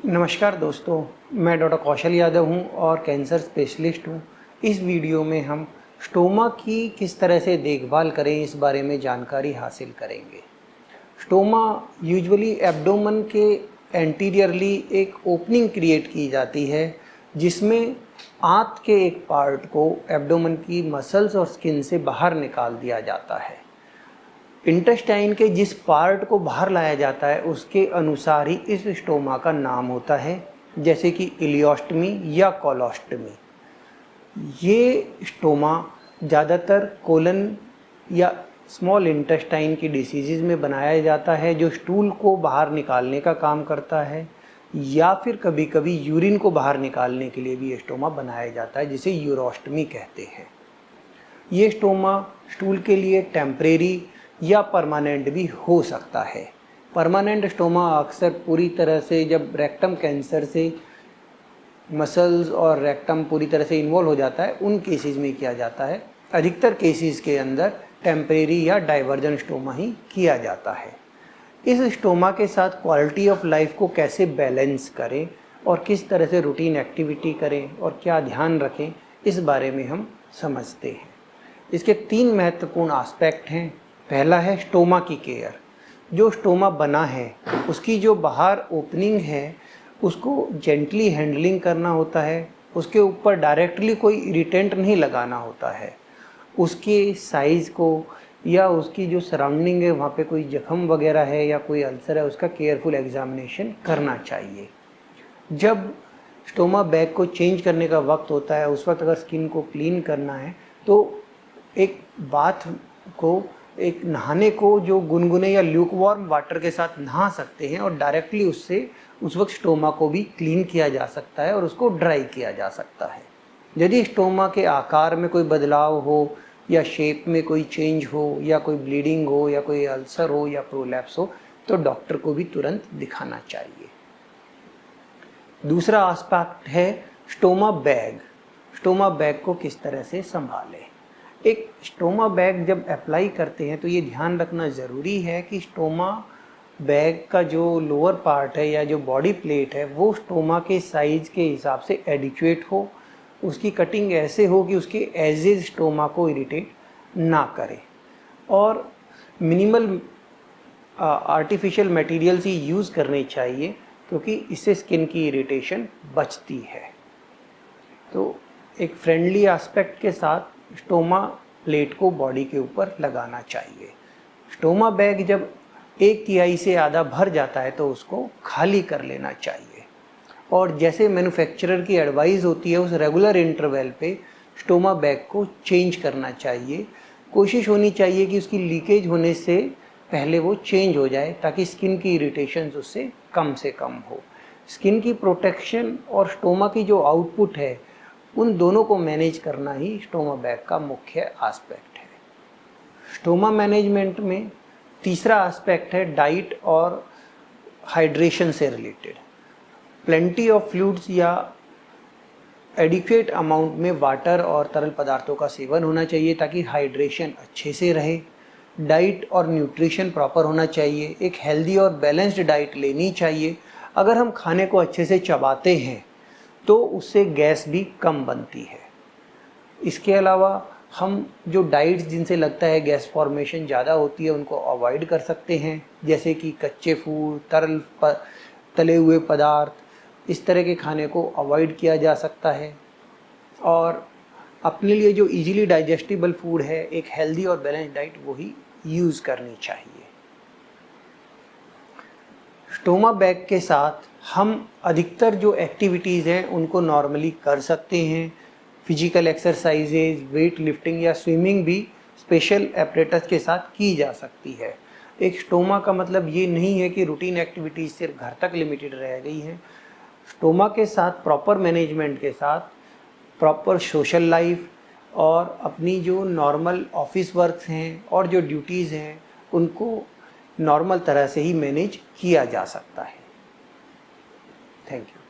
नमस्कार दोस्तों, मैं डॉक्टर कौशल यादव हूं और कैंसर स्पेशलिस्ट हूं। इस वीडियो में हम स्टोमा की किस तरह से देखभाल करें इस बारे में जानकारी हासिल करेंगे। स्टोमा यूजुअली एब्डोमेन के एंटीरियरली एक ओपनिंग क्रिएट की जाती है जिसमें आंत के एक पार्ट को एब्डोमेन की मसल्स और स्किन से बाहर निकाल दिया जाता है। इंटेस्टाइन के जिस पार्ट को बाहर लाया जाता है उसके अनुसार ही इस स्टोमा का नाम होता है, जैसे कि इलियोस्टमी या कोलोस्टमी। ये स्टोमा ज़्यादातर कोलन या स्मॉल इंटेस्टाइन की डिसीज़ में बनाया जाता है जो स्टूल को बाहर निकालने का काम करता है, या फिर कभी कभी यूरिन को बाहर निकालने के लिए भी ये स्टोमा बनाया जाता है जिसे यूरोस्टमी कहते हैं। ये स्टोमा स्टूल के लिए टेम्परेरी या परमानेंट भी हो सकता है। परमानेंट स्टोमा अक्सर पूरी तरह से जब रेक्टम कैंसर से मसल्स और रेक्टम पूरी तरह से इन्वॉल्व हो जाता है उन केसेस में किया जाता है। अधिकतर केसेस के अंदर टेम्परेरी या डाइवर्जन स्टोमा ही किया जाता है। इस स्टोमा के साथ क्वालिटी ऑफ लाइफ को कैसे बैलेंस करें और किस तरह से रूटीन एक्टिविटी करें और क्या ध्यान रखें, इस बारे में हम समझते हैं। इसके 3 महत्वपूर्ण एस्पेक्ट हैं। पहला है स्टोमा की केयर। जो स्टोमा बना है उसकी जो बाहर ओपनिंग है उसको जेंटली हैंडलिंग करना होता है। उसके ऊपर डायरेक्टली कोई इरिटेंट नहीं लगाना होता है। उसके साइज़ को या उसकी जो सराउंडिंग है वहाँ पे कोई जख्म वगैरह है या कोई अल्सर है उसका केयरफुल एग्जामिनेशन करना चाहिए। जब स्टोमा बैग को चेंज करने का वक्त होता है उस वक्त अगर स्किन को क्लीन करना है तो एक बाथ को एक नहाने को जो गुनगुने या ल्यूकवार्म वाटर के साथ नहा सकते हैं और डायरेक्टली उससे उस वक्त स्टोमा को भी क्लीन किया जा सकता है और उसको ड्राई किया जा सकता है। यदि स्टोमा के आकार में कोई बदलाव हो या शेप में कोई चेंज हो या कोई ब्लीडिंग हो या कोई अल्सर हो या प्रोलैप्स हो तो डॉक्टर को भी तुरंत दिखाना चाहिए। दूसरा एस्पेक्ट है स्टोमा बैग। स्टोमा बैग को किस तरह से संभालें। एक स्टोमा बैग जब अप्लाई करते हैं तो ये ध्यान रखना ज़रूरी है कि स्टोमा बैग का जो लोअर पार्ट है या जो बॉडी प्लेट है वो स्टोमा के साइज़ के हिसाब से एडिक्वेट हो। उसकी कटिंग ऐसे हो कि उसके एजेज स्टोमा को इरिटेट ना करे और मिनिमल आर्टिफिशियल मटेरियल्स ही यूज़ करने चाहिए क्योंकि इससे स्किन की इरिटेशन बचती है। तो एक फ्रेंडली एस्पेक्ट के साथ स्टोमा प्लेट को बॉडी के ऊपर लगाना चाहिए। स्टोमा बैग जब 1/3 से आधा भर जाता है तो उसको खाली कर लेना चाहिए और जैसे मैन्युफैक्चरर की एडवाइस होती है उस रेगुलर इंटरवल पे स्टोमा बैग को चेंज करना चाहिए। कोशिश होनी चाहिए कि उसकी लीकेज होने से पहले वो चेंज हो जाए ताकि स्किन की इरिटेशन उससे कम हो। स्किन की प्रोटेक्शन और स्टोमा की जो आउटपुट है उन दोनों को मैनेज करना ही स्टोमा बैग का मुख्य एस्पेक्ट है। स्टोमा मैनेजमेंट में तीसरा एस्पेक्ट है डाइट और हाइड्रेशन से रिलेटेड। प्लेंटी ऑफ फ्लूइड्स या एडिक्वेट अमाउंट में वाटर और तरल पदार्थों का सेवन होना चाहिए ताकि हाइड्रेशन अच्छे से रहे। डाइट और न्यूट्रिशन प्रॉपर होना चाहिए। एक हेल्दी और बैलेंस्ड डाइट लेनी चाहिए। अगर हम खाने को अच्छे से चबाते हैं तो उससे गैस भी कम बनती है। इसके अलावा हम जो डाइट्स जिनसे लगता है गैस फॉर्मेशन ज़्यादा होती है उनको अवॉइड कर सकते हैं, जैसे कि कच्चे फूड, तले हुए पदार्थ, इस तरह के खाने को अवॉइड किया जा सकता है और अपने लिए जो इजीली डाइजेस्टिबल फूड है एक हेल्दी और बैलेंस डाइट वही यूज़ करनी चाहिए। स्टोमा बैग के साथ हम अधिकतर जो एक्टिविटीज़ हैं उनको नॉर्मली कर सकते हैं। फिजिकल एक्सरसाइजेज, वेट लिफ्टिंग या स्विमिंग भी स्पेशल एपरेटस के साथ की जा सकती है। एक स्टोमा का मतलब ये नहीं है कि रूटीन एक्टिविटीज़ सिर्फ घर तक लिमिटेड रह गई हैं। स्टोमा के साथ प्रॉपर मैनेजमेंट के साथ प्रॉपर सोशल लाइफ और अपनी जो नॉर्मल ऑफिस वर्क हैं और जो ड्यूटीज़ हैं उनको नॉर्मल तरह से ही मैनेज किया जा सकता है। Thank you.